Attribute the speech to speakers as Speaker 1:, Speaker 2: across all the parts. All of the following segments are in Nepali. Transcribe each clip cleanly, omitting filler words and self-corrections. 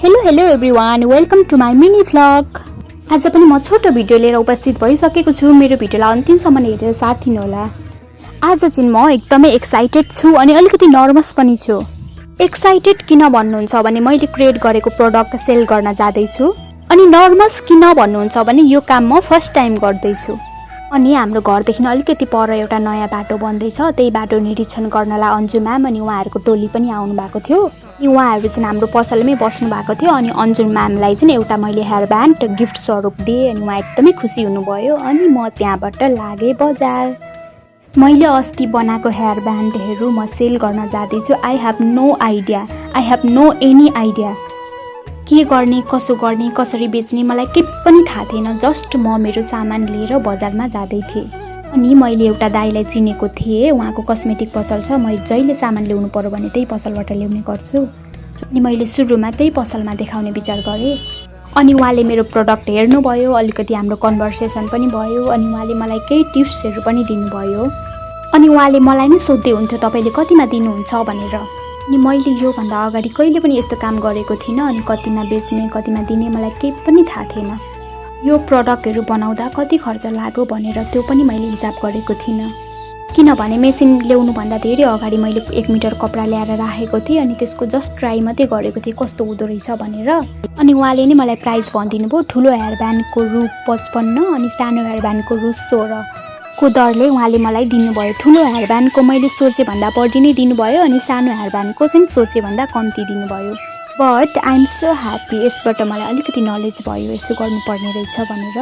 Speaker 1: Hello everyone, welcome to my mini vlog. आज पनि म छोटो भिडियो लिएर उपस्थित भइसकेको छु। मेरो भिडियोलाई अन्तिमसम्म हेरेर साथ दिनुहोला। आज चाहिँ म एकदमै एक्साइटेड छु अनि अलिकति नर्भस पनि छु। एक्साइटेड किन भन्नुहुन्छ भने मैले क्रिएट गरेको प्रोडक्ट सेल गर्न जाँदैछु, अनि नर्भस किन भन्नुहुन्छ भने यो काम म फर्स्ट टाइम गर्दैछु। अनि हाम्रो घरदेखि अलिकति पर एउटा नयाँ बाटो बन्दैछ, त्यही बाटो निरीक्षण गर्नलाई अन्जु म्याम अनि उहाँहरूको टोली पनि आउनु भएको थियो। अनि उहाँहरू चाहिँ हाम्रो पसलमै बस्नु भएको थियो। अनि अन्जु म्यामलाई चाहिँ एउटा मैले हेयर ब्यान्ड गिफ्ट स्वरूप दिएँ अनि उहाँ एकदमै खुसी हुनुभयो। अनि म त्यहाँबाट लागेँ बजार। मैले अस्ति बनाएको हेयर ब्यान्डहरू म सेल गर्न जाँदैछु। I have no any idea के गर्ने, कसो गर्ने, कसरी बेच्ने मलाई केही पनि थाहा थिएन। जस्ट म मेरो सामान लिएर बजारमा जाँदै थिएँ। अनि मैले एउटा दाइलाई चिनेको थिएँ, उहाँको कस्मेटिक पसल छ। मैले जहिले सामान ल्याउनु पर्यो भने त्यही पसलबाट ल्याउने गर्छु। अनि मैले सुरुमा त्यही पसलमा देखाउने विचार गरेँ। अनि उहाँले मेरो प्रडक्ट हेर्नुभयो, अलिकति हाम्रो कन्भर्सेसन पनि भयो। अनि उहाँले मलाई केही टिप्सहरू पनि दिनुभयो। अनि उहाँले मलाई नै सोध्दै हुन्थ्यो तपाईँले कतिमा दिनुहुन्छ भनेर। अनि मैले योभन्दा अगाडि कहिले पनि यस्तो काम गरेको थिइनँ। अनि कतिमा बेच्ने, कतिमा दिने मलाई केही पनि थाहा थिएन। यो प्रडक्टहरू बनाउँदा कति खर्च लाग्यो भनेर त्यो पनि मैले हिसाब गरेको थिइनँ, किनभने मेसिन ल्याउनुभन्दा धेरै अगाडि मैले 1 मिटर कपडा ल्याएर राखेको थिएँ। अनि त्यसको जस्ट ट्राई मात्रै गरेको थिएँ कस्तो हुँदो रहेछ भनेर। अनि उहाँले नै मलाई प्राइस भनिदिनु भयो। ठुलो हेयर ब्यान्डको रु 55 अनि सानो हेयर ब्यान्डको रु 16 को दरले उहाँले मलाई दिनुभयो। ठुलो हेयर ब्यान्डको मैले सोचे भन्दा बढी नै दिनुभयो अनि सानो हेयर ब्यान्डको चाहिँ सोचे भन्दा कम्ती दिनुभयो। But I am so happy. यसबाट मलाई अलिकति नलेज भयो यसो गर्नुपर्ने रहेछ भनेर।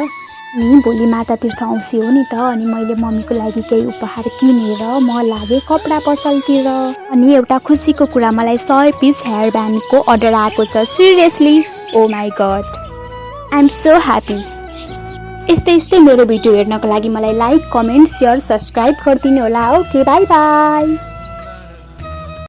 Speaker 1: अनि भोलि माता तीर्थ औँसी हो नि त। अनि मैले मम्मीको लागि केही उपहार किनेर म लागेँ कपडा पसलतिर। अनि एउटा खुसीको कुरा, मलाई 100 पिस हेयर ब्यान्डको अर्डर आएको छ। Seriously, oh my God, I am so happy. यस्तै मेरो भिडियो हेर्नको लागि मलाई लाइक, कमेन्ट, सेयर, सब्सक्राइब गरिदिनु होला। Okay, by by.